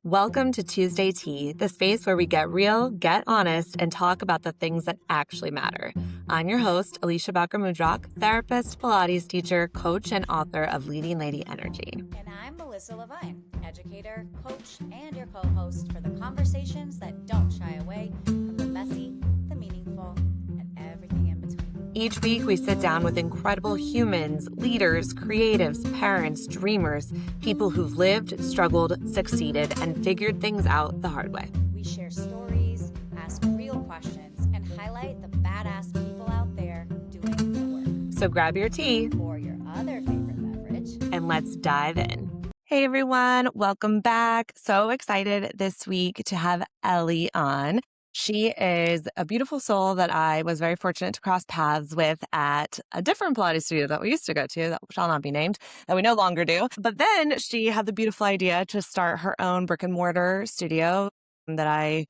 Welcome to Tuesday Tea, the space where we get real, get honest, and talk about the things that actually matter. I'm your host, Alicia Bakker-Mudrock, therapist, Pilates teacher, coach, and author of Leading Lady Energy. And I'm Melissa Levine, educator, coach, and your co-host for the conversations that don't shy away from the messy, the meaningful, and everything in between. Each week, we sit down with incredible humans, leaders, creatives, parents, dreamers, people who've lived, struggled, succeeded, and figured things out the hard way. We share stories, ask real questions, and highlight the badass people out there doing the work. So grab your tea Or your other favorite beverage. and let's dive in. Hey everyone, welcome back. So excited this week to have Ellie on. She is a beautiful soul that I was very fortunate to cross paths with at a different Pilates studio that we used to go to, that shall not be named, that we no longer do. But then she had the beautiful idea to start her own brick and mortar studio that I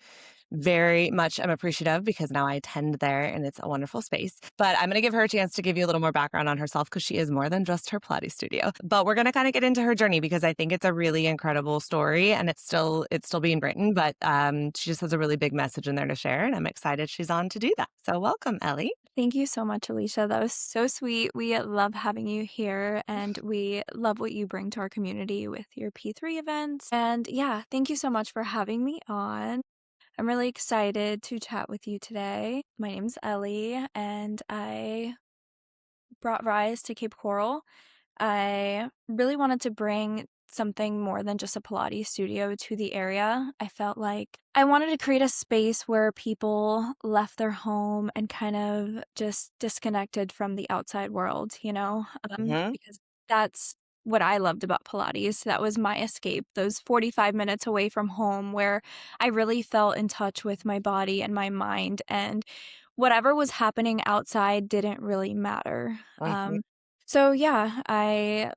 very much am appreciative because now I attend there and it's a wonderful space. But I'm going to give her a chance to give you a little more background on herself because she is more than just her Pilates studio. But we're going to kind of get into her journey because I think it's a really incredible story and it's still being written, but she just has a really big message in there to share and I'm excited she's on to do that. So welcome, Ellie. Thank you so much, Alicia. That was so sweet. We love having you here and we love what you bring to our community with your P3 events. And yeah, thank you so much for having me on. I'm really excited to chat with you today. My name's Ellie and I brought Rise to Cape Coral. I really wanted to bring something more than just a Pilates studio to the area. I felt like I wanted to create a space where people left their home and kind of just disconnected from the outside world, because that's what I loved about Pilates. That was my escape, those 45 minutes away from home where I really felt in touch with my body and my mind, and whatever was happening outside didn't really matter. So yeah, I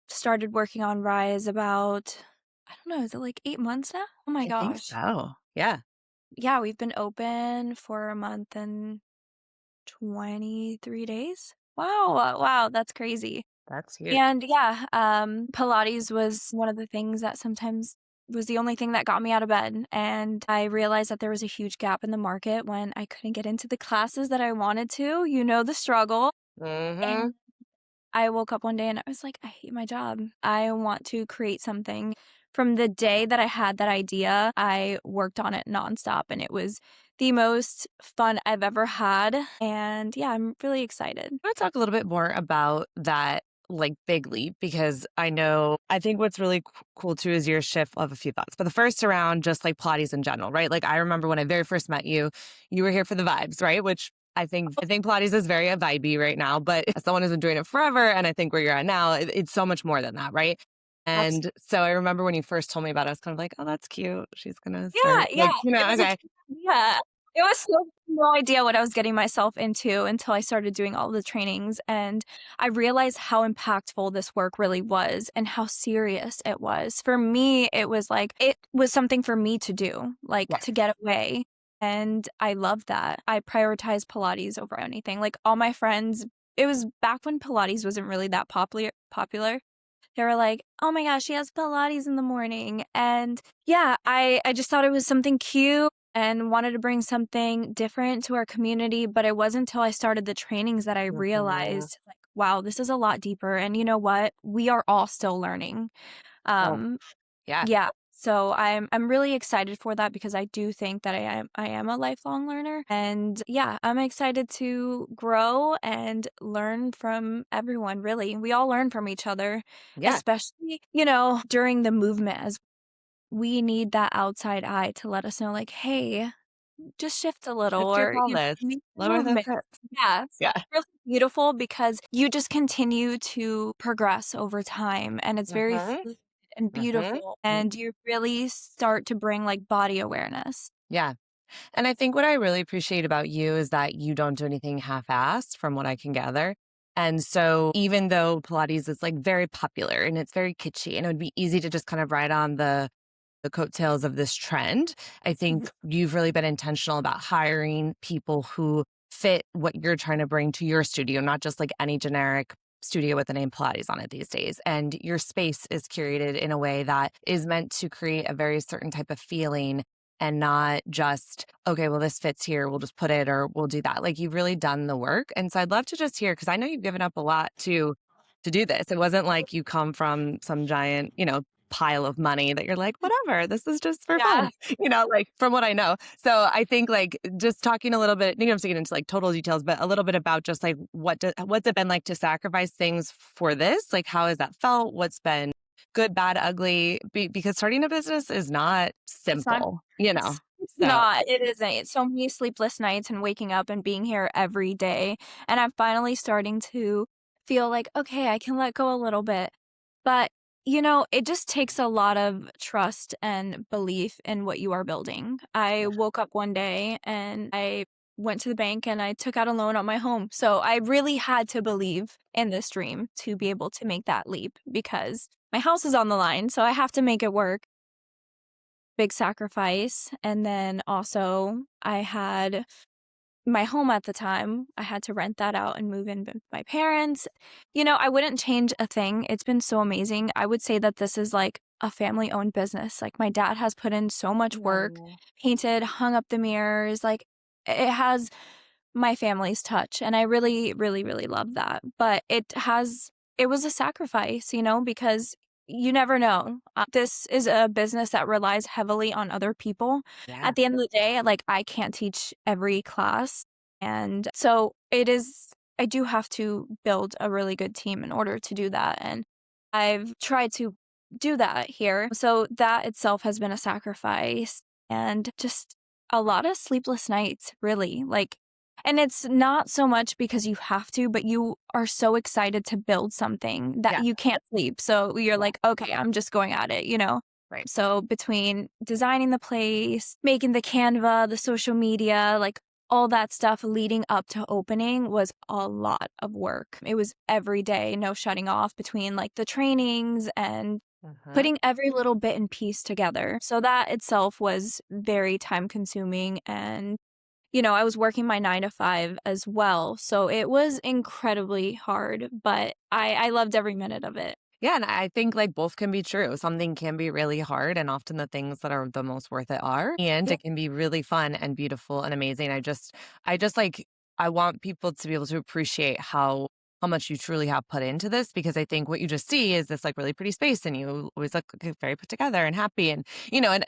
started working on Rise about, I don't know, is it like 8 months now? Oh my I think gosh. so. Yeah. Yeah, we've been open for a month and 23 days. Wow, that's crazy. That's huge. And yeah, Pilates was one of the things that sometimes was the only thing that got me out of bed. And I realized that there was a huge gap in the market when I couldn't get into the classes that I wanted to. You know the struggle. And I woke up one day and I was like, I hate my job. I want to create something. From the day that I had that idea, I worked on it nonstop and it was the most fun I've ever had. And yeah, I'm really excited. I want to talk a little bit more about that big leap because I think what's really cool too is your shift of a few thoughts. But the first around just like Pilates in general, right? Like I remember when I very first met you, you were here for the vibes, right? Which I think Pilates is very vibey right now, but as someone who's been doing it forever, and I think where you're at now, it's so much more than that, right? And so I remember when you first told me about it, I was kind of like, oh, that's cute. She's going to start. Yeah. Okay. Yeah. It was no idea what I was getting myself into until I started doing all the trainings. And I realized how impactful this work really was and how serious it was. For me, it was something for me to do, to get away. And I love that. I prioritize Pilates over anything. Like all my friends, it was back when Pilates wasn't really that popular. They were like, oh my gosh, she has Pilates in the morning. And yeah, I just thought it was something cute and wanted to bring something different to our community. But it wasn't until I started the trainings that I realized, wow, this is a lot deeper. And you know what? We are all still learning. Yeah. So I'm really excited for that because I do think that I am a lifelong learner. And yeah, I'm excited to grow and learn from everyone, really. We all learn from each other, especially, during the movement, as we need that outside eye to let us know, like, hey, just shift a little Shift your or pelvis, make a lower the movement. hips. Yeah. Yeah. It's really beautiful because you just continue to progress over time and it's very fluid and beautiful and you really start to bring body awareness. Yeah. And I think what I really appreciate about you is that you don't do anything half-assed from what I can gather. And so even though Pilates is very popular and it's very kitschy and it would be easy to just kind of ride on the coattails of this trend, I think you've really been intentional about hiring people who fit what you're trying to bring to your studio, not just any generic studio with the name Pilates on it these days. And your space is curated in a way that is meant to create a very certain type of feeling and not just, okay, well, this fits here. We'll just put it or we'll do that. Like you've really done the work. And so I'd love to just hear, because I know you've given up a lot to do this. It wasn't like you come from some giant, pile of money that you're like, whatever, this is just for Yeah. fun, like from what I know. So I think like just talking a little bit, you don't have to get into like total details, but a little bit about just like what's it been like to sacrifice things for this? Like, how has that felt? What's been good, bad, ugly? Because starting a business is not It's not simple, it's So not. It isn't. It's so many sleepless nights and waking up and being here every day. And I'm finally starting to feel like, okay, I can let go a little bit. But, it just takes a lot of trust and belief in what you are building. I woke up one day and I went to the bank and I took out a loan on my home. So I really had to believe in this dream to be able to make that leap because my house is on the line. So I have to make it work. Big sacrifice, and then also I had my home at the time, I had to rent that out and move in with my parents. I wouldn't change a thing. It's been so amazing. I would say that this is like a family-owned business. Like, my dad has put in so much work, Yeah. painted, hung up the mirrors, like, it has my family's touch, and I really, really, really love that. But it was a sacrifice, because you never know. This is a business that relies heavily on other people. Yeah. At the end of the day, like, I can't teach every class, and so I do have to build a really good team in order to do that, and I've tried to do that here. So that itself has been a sacrifice and just a lot of sleepless nights, really. Like, and it's not so much because you have to, but you are so excited to build something that Yeah. you can't sleep. So you're Yeah. like, okay, I'm just going at it. Right. So between designing the place, making the Canva, the social media, like all that stuff leading up to opening was a lot of work. It was every day, no shutting off between like the trainings and Uh-huh. putting every little bit and piece together. So that itself was very time consuming and I was working my 9 to 5 as well, so it was incredibly hard, but I loved every minute of it. Yeah, and I think like both can be true. Something can be really hard, and often the things that are the most worth it are. And Yeah. it can be really fun and beautiful and amazing. I just like I want people to be able to appreciate how much you truly have put into this, because I think what you just see is this like really pretty space and you always look like, very put together and happy and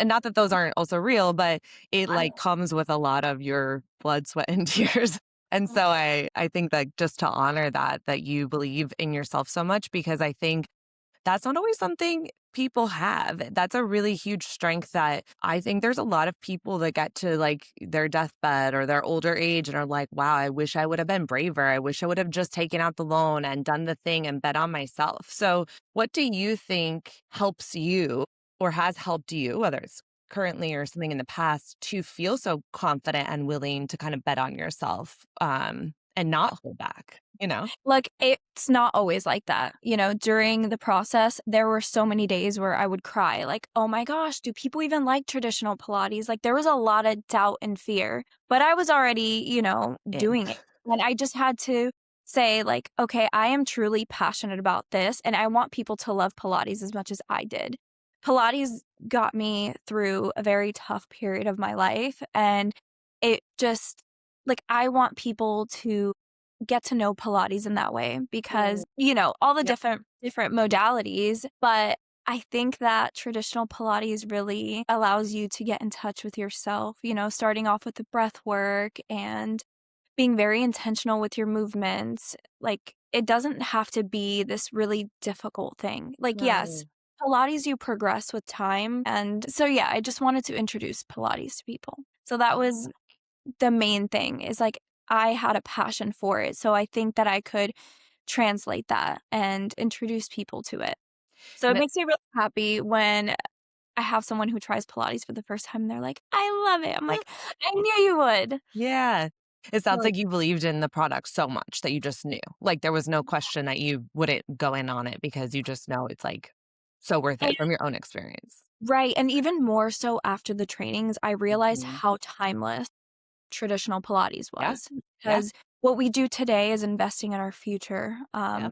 not that those aren't also real, but it like comes with a lot of your blood, sweat, and tears. And so I think that just to honor that you believe in yourself so much, because I think that's not always something people have. That's a really huge strength that I think there's a lot of people that get to like their deathbed or their older age and are like, wow, I wish I would have been braver. I wish I would have just taken out the loan and done the thing and bet on myself. So, what do you think helps you or has helped you, whether it's currently or something in the past, to feel so confident and willing to kind of bet on yourself and not hold back, you know? Like, it's not always like that, during the process, there were so many days where I would cry, like, "Oh my gosh, do people even like traditional Pilates?" Like, there was a lot of doubt and fear, but I was already, In. doing it, and I just had to say, like, "Okay, I am truly passionate about this, and I want people to love Pilates as much as I did." Pilates got me through a very tough period of my life, and it just like, I want people to get to know Pilates in that way because, all the Yep. different modalities, but I think that traditional Pilates really allows you to get in touch with yourself, starting off with the breath work and being very intentional with your movements. Like, it doesn't have to be this really difficult thing. Like, yes, Right. Pilates, you progress with time. And so, yeah, I just wanted to introduce Pilates to people. So that was the main thing is like I had a passion for it. So I think that I could translate that and introduce people to it. So it And makes me really happy when I have someone who tries Pilates for the first time and they're like, I love it. I'm like, I knew you would. Yeah. It sounds Really. like you believed in the product so much that you just knew. Like, there was no question that you wouldn't go in on it because you just know it's, like, so worth And, it from your own experience. right. And even more so after the trainings, I realized Mhm. how timeless traditional Pilates Yeah. was Yeah. because what we do today is investing in our future. Yeah.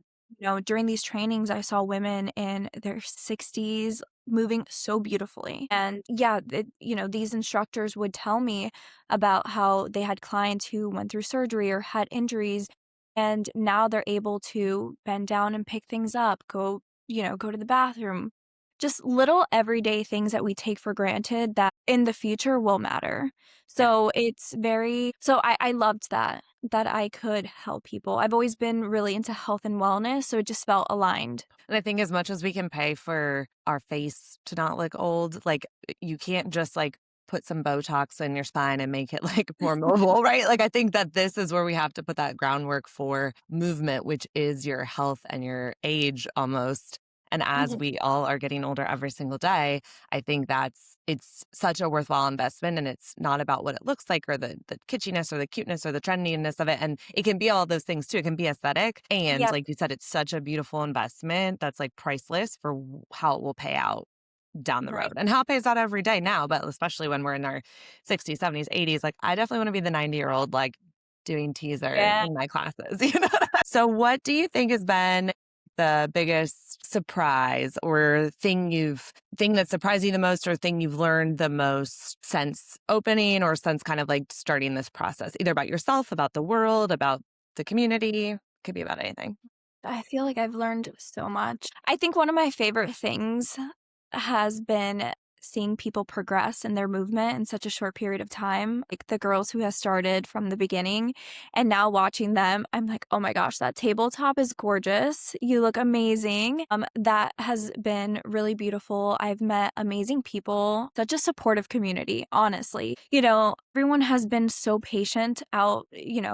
During these trainings, I saw women in their 60s moving so beautifully. And yeah, these instructors would tell me about how they had clients who went through surgery or had injuries, and now they're able to bend down and pick things up, go to the bathroom. Just little everyday things that we take for granted that in the future will matter. Yeah. So I loved that I could help people. I've always been really into health and wellness, so it just felt aligned. And I think as much as we can pay for our face to not look old, like you can't just like put some Botox in your spine and make it like more mobile, right? Like I think that this is where we have to put that groundwork for movement, which is your health and your age almost. And as Mhm. we all are getting older every single day, I think it's such a worthwhile investment, and it's not about what it looks like or the kitschiness or the cuteness or the trendiness of it. And it can be all those things too. It can be aesthetic. And Yep, like you said, it's such a beautiful investment that's like priceless for how it will pay out down the right. road, and how it pays out every day now, but especially when we're in our 60s, 70s, 80s. Like I definitely want to be the 90-year-old, like doing teaser Yeah. in my classes. So what do you think has been the biggest surprise or thing that surprised you the most, or thing you've learned the most since opening, or since kind of like starting this process, either about yourself, about the world, about the community? Could be about anything. I feel like I've learned so much. I think one of my favorite things has been seeing people progress in their movement in such a short period of time. Like the girls who have started from the beginning and now watching them, I'm like, oh my gosh, that tabletop is gorgeous. You look amazing. That has been really beautiful. I've met amazing people, such a supportive community, honestly. Everyone has been so patient out,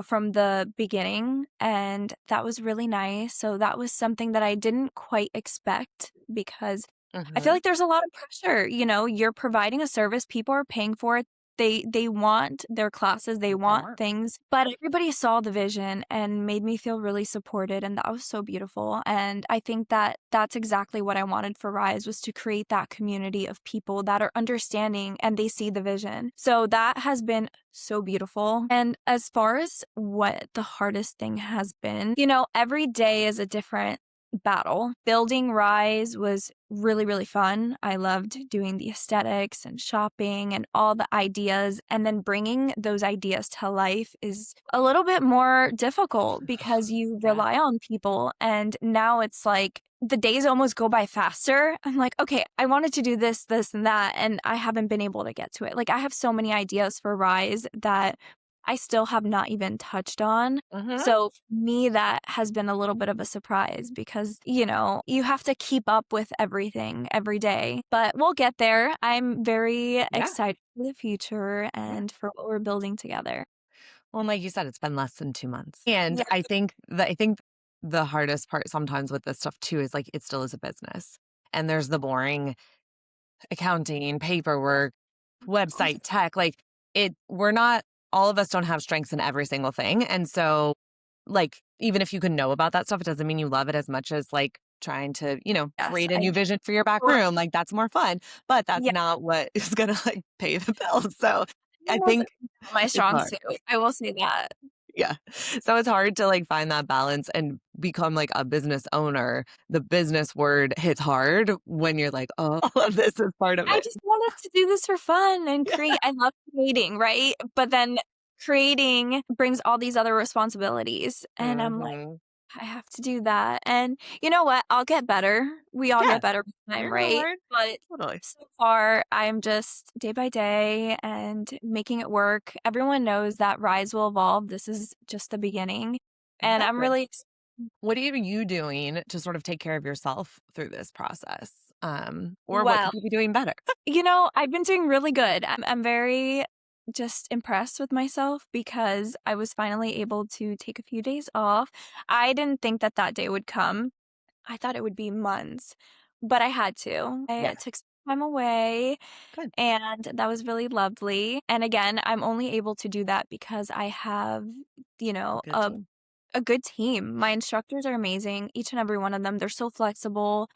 from the beginning, and that was really nice. So that was something that I didn't quite expect because I feel Hmm. like there's a lot of pressure. You're providing a service, people are paying for it. They want their classes, they Make their want mark. things, but everybody saw the vision and made me feel really supported, and that was so beautiful. And I think that that's exactly what I wanted for Rise, was to create that community of people that are understanding and they see the vision. So that has been so beautiful. And as far as what the hardest thing has been, every day is a different battle. Building Rise was really, really fun. I loved doing the aesthetics and shopping and all the ideas. And then bringing those ideas to life is a little bit more difficult because you Yeah. rely on people. And now it's like the days almost go by faster. I'm like, okay, I wanted to do this, this, and that, and I haven't been able to get to it. Like, I have so many ideas for Rise that I still have not even touched on. Hmm. So for me, that has been a little bit of a surprise because, you have to keep up with everything every day. But we'll get there. I'm very Yeah. excited for the future Yeah. and for what we're building together. Well, and like you said, it's been less than 2 months. And Yeah. I think the hardest part sometimes with this stuff too is like it still is a business. And there's the boring accounting, paperwork, website tech. Like we're not, all of us don't have strengths in every single thing. And so like even if you can know about that stuff, it doesn't mean you love it as much as like trying to, Yes. create a new vision for your back room. Like that's more fun. But that's Yeah. not what is gonna like pay the bills. So I Almost think my it's strong hard. suit. I will say that. Yeah. So it's hard to like find that balance and become like a business owner. The business word hits hard when you're like, oh, all of this is part of I it. just wanted to do this for fun and Yeah. create. I love creating, right? But then creating brings all these other responsibilities. And I'm like, Hmm. I have to do that. And you know what? I'll get better. We all Yeah. get better with time, You're gonna right? learn. But Totally. so far, I'm just day by day and making it work. Everyone knows that Rise will evolve. This is just the beginning. And I'm Exactly. really What are you doing to sort of take care of yourself through this process? Or what well. could you be doing better? I've been doing really good. I'm very just impressed with myself because I was finally able to take a few days off. I didn't think that that day would come. I thought it would be months, but I had to. Yeah. I took some time away, Good. and that was really lovely. And again, I'm only able to do that because I have, you A know, good a team. a good team. My instructors are amazing, each and every one of them. They're so flexible.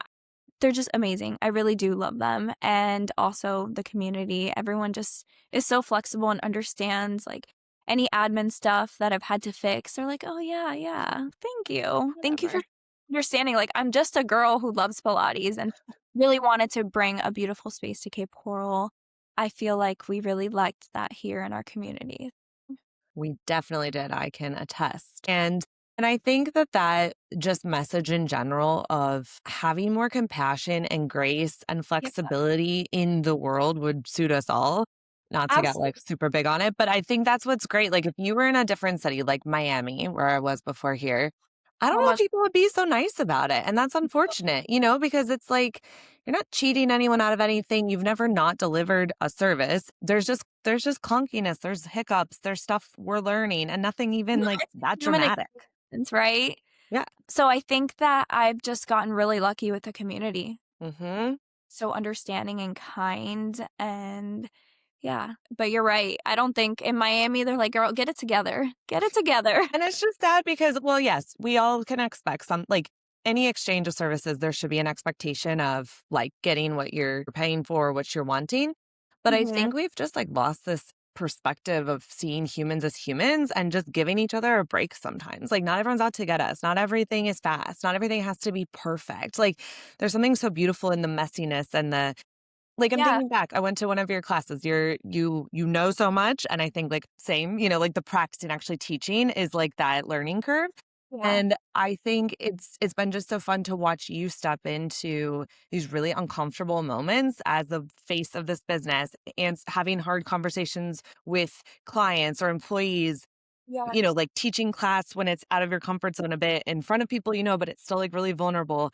They're just amazing. I really do love them, and also the community. Everyone just is so flexible and understands, like, any admin stuff that I've had to fix. They're like, "Oh, yeah, yeah. Thank you. Thank you for Whatever. understanding, like, I'm just a girl who loves Pilates and really wanted to bring a beautiful space to Cape Coral. I feel like we really liked that here in our community. We definitely did, I can attest. And I think that that just message in general of having more compassion and grace and Yeah, flexibility in the world would suit us all. Not to get like absolutely. super big on it, but I think that's what's great. Like if you were in a different city like Miami, where I was before here, I don't So know if much. people would be so nice about it. And that's unfortunate, because it's like you're not cheating anyone out of anything. You've never not delivered a service. There's just clunkiness, there's hiccups, there's stuff we're learning and nothing even Yeah, like it's that human dramatic. existence, right? Yeah. So I think that I've just gotten really lucky with the community. Mhm. So understanding and kind and yeah, but you're right. I don't think in Miami they're like, "Girl, get it together. Get it together." And it's just sad because, well, yes, we all can expect some like any exchange of services, there should be an expectation of like getting what you're paying for, what you're wanting. But I Mhm. think we've just like lost this perspective of seeing humans as humans and just giving each other a break sometimes. Like, not everyone's out to get us. Not everything is fast. Not everything has to be perfect. Like, there's something so beautiful in the messiness and the like, I'm Yeah, thinking back, I went to one of your classes. You know so much, and I think, like, same, like, the practicing, actually teaching is, like, that learning curve, yeah, and I think it's been just so fun to watch you step into these really uncomfortable moments as the face of this business and having hard conversations with clients or employees, yeah, like, teaching class when it's out of your comfort zone a bit in front of people, but it's still, like, really vulnerable.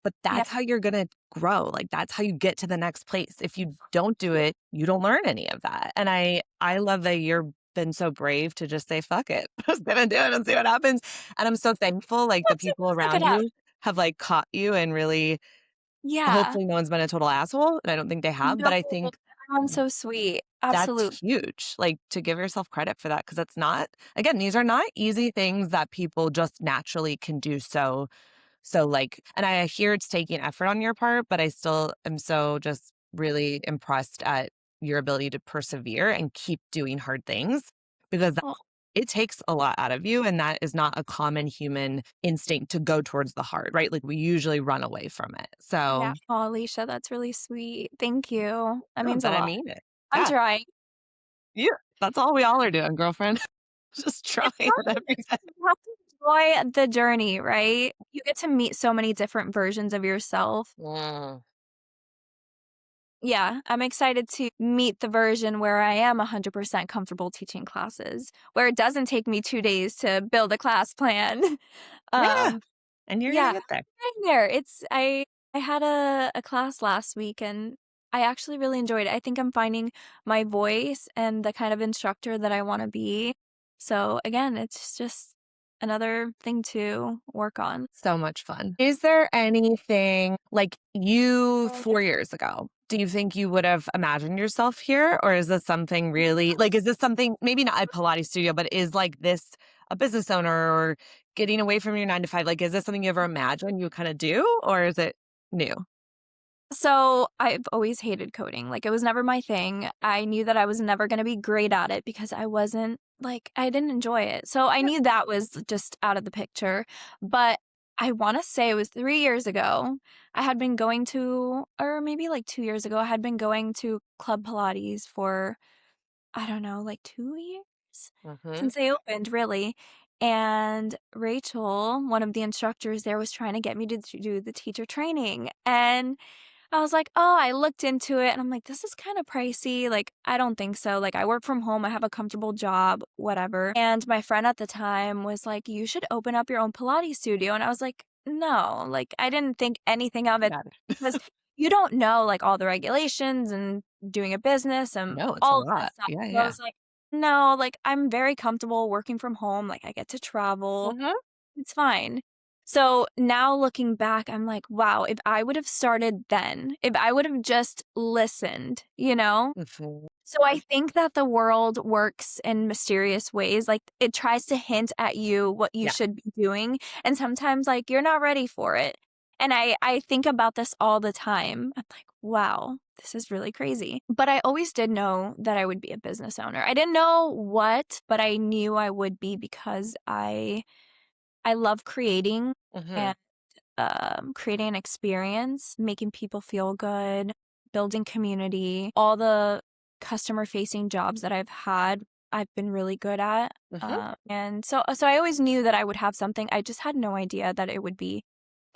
But yeah. that's how you're gonna grow, like, that's how you get to the next place. If you don't do it, you don't learn any of that, and I love that you're been so brave to just say, "Fuck it. I'm just gonna do it and see what happens," and I'm so thankful, like, the Let's people suck it around up. you have, like, caught you and really Yeah. hopefully no one's been a total asshole, and I don't think they have, No, but I think everyone's so sweet. that's Absolutely. huge, like, to give yourself credit for that because it's not again, these are not easy things that people just naturally can do so, like and I hear it's taking effort on your part, but I still am so just really impressed at your ability to persevere and keep doing hard things because Oh, it takes a lot out of you, and that is not a common human instinct to go towards the hard, right? Like, we usually run away from it. yeah. So Oh, Alicia, that's really sweet. Thank you. That no, means a but I lot. mean it. I'm Yeah. trying. Yeah. That's all we all are doing, girlfriend. Just trying It's fun. every day. You have to enjoy the journey, right? You get to meet so many different versions of yourself. Mm. Yeah, I'm excited to meet the version where I am 100% comfortable teaching classes, where it doesn't take me 2 days to build a class plan. Yeah. Um, And you're gonna yeah, get there. getting there. I had a class last week and I actually really enjoyed it. I think I'm finding my voice and the kind of instructor that I wanna be. So, again, it's just another thing to work on. So much fun. Is there anything like you 4 years ago, do you think you would have imagined yourself here? Or is this something really like, is this something maybe not a Pilates studio, but is like this a business owner or getting away from your 9 to 5? Like, is this something you ever imagined you kinda do, or is it new? So, I've always hated coding, like, it was never my thing. I knew that I was never gonna be great at it because I wasn't like, I didn't enjoy it. So, I Yeah. knew that was just out of the picture, but I wanna say it was 3 years ago, I had been going to or maybe, like, 2 years ago, I had been going to Club Pilates for, I don't know, like, 2 years? Mhm. Since they opened, really, and Rachel, one of the instructors there, was trying to get me to do the teacher training, and I was like, "Oh," I looked into it and I'm like, "This is kinda pricey." Like, I don't think so. Like, I work from home, I have a comfortable job, whatever. And my friend at the time was like, "You should open up your own Pilates studio." And I was like, "No." Like, I didn't think anything of it Got it. because you don't know, like, all the regulations and doing a business and No, it's a all of this lot. stuff. Yeah, So I yeah. was like, "No." Like, I'm very comfortable working from home. Like, I get to travel. Mhm. It's fine. So now looking back, I'm like, wow, if I would have started then, if I would have just listened, you know? Mhm. So I think that the world works in mysterious ways. Like it tries to hint at you what you Yeah. should be doing. And sometimes like you're not ready for it. And I think about this all the time. I'm like, wow, this is really crazy. But I always did know that I would be a business owner. I didn't know what, but I knew I would be because I love creating, and Mhm. creating an experience, making people feel good, building community. All the customer-facing jobs that I've had, I've been really good at. And so I always knew that I would have something. I just had no idea that it would be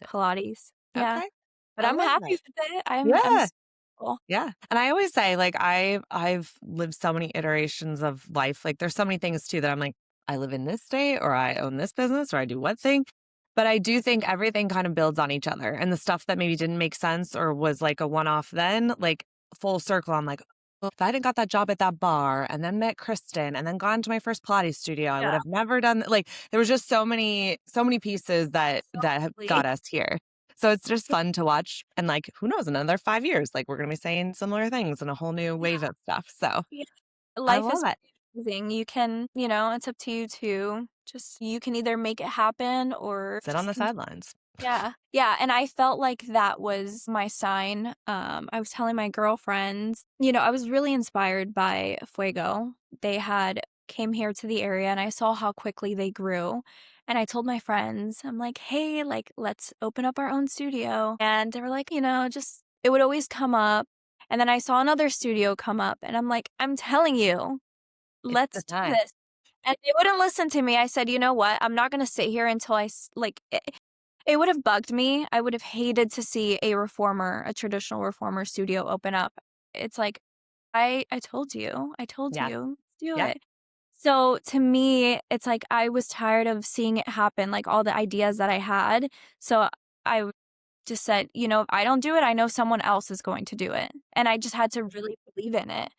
Pilates. Yeah. Okay. But I I'm love happy that. with it. I'm Yeah. so grateful. Yeah. And I always say, like, I've lived so many iterations of life. Like, there's so many things too that I'm like, I live in this state, or I own this business, or I do what thing. But I do think everything kind of builds on each other. And the stuff that maybe didn't make sense or was like a one off then, like full circle, I'm like, "Oh, if I hadn't got that job at that bar and then met Kristen and then gone to my first Pilates studio, I would Yeah, have never done like there was just so many pieces that have absolutely. got us here. So it's just fun to watch. And like, who knows, another 5 years, like we're going to be saying similar things and a whole new Yeah, wave of stuff. So yeah. I Life love is it. amazing. You can, it's up to you to just you can either make it happen or Sit on just the sidelines. yeah. Yeah, and I felt like that was my sign. I was telling my girlfriends, I was really inspired by Fuego. They had came here to the area and I saw how quickly they grew. And I told my friends, I'm like, "Hey, like let's open up our own studio." And they were like, just it would always come up. And then I saw another studio come up and I'm like, "I'm telling you, It's the let's do time. this." And they wouldn't listen to me. I said, "You know what? I'm not going to sit here until it would have bugged me. I would have hated to see a traditional reformer studio open up. It's like, I told you. I told Yeah. you. Let's do Yeah. it." So to me, it's like I was tired of seeing it happen, like all the ideas that I had. So I just said, if I don't do it, I know someone else is going to do it. And I just had to really believe in it.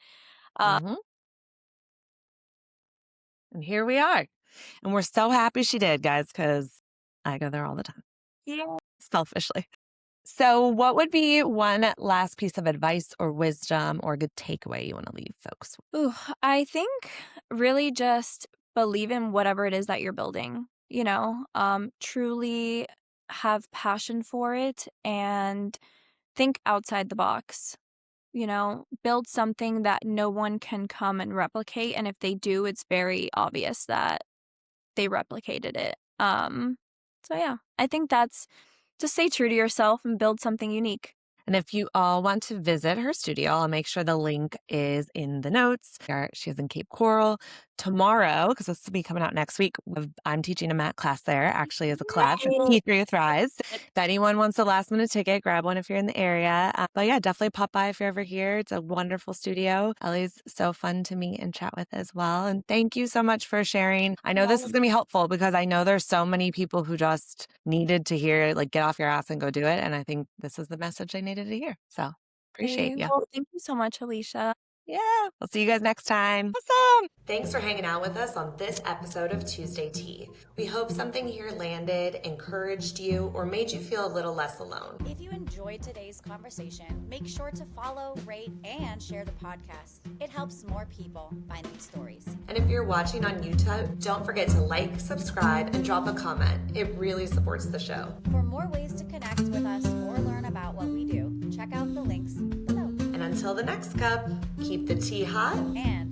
Uh, Hmm. And here we are. And we're so happy she did, guys, because I go there all the time, yeah. selfishly. So, what would be one last piece of advice or wisdom or good takeaway you want to leave folks with? Ooh, I think really just believe in whatever it is that you're building, truly have passion for it and think outside the box, build something that no one can come and replicate. And if they do, it's very obvious that they replicated it. So yeah, I think that's just stay true to yourself and build something unique. And if you all want to visit her studio, I'll make sure the link is in the notes. She's in Cape Coral tomorrow, because this will be coming out next week. I'm teaching a mat class there, actually, as a collab for Yay. P3 with Rise. If anyone wants a last minute ticket, grab one if you're in the area. But yeah, definitely pop by if you're ever here. It's a wonderful studio. Ellie's so fun to meet and chat with as well. And thank you so much for sharing. I know this is going to be helpful because I know there's so many people who just needed to hear, like, get off your ass and go do it. And I think this is the message they needed to hear. So appreciate you. Well, thank you so much, Alicia. Yeah. We'll see you guys next time. Awesome. Thanks for hanging out with us on this episode of Tuesday Tea. We hope something here landed, encouraged you, or made you feel a little less alone. If you enjoyed today's conversation, make sure to follow, rate, and share the podcast. It helps more people find these stories. And if you're watching on YouTube, don't forget to like, subscribe, and drop a comment. It really supports the show. For more ways to connect with us or learn about what we do, check out the links below. And until the next cup, keep the tea hot And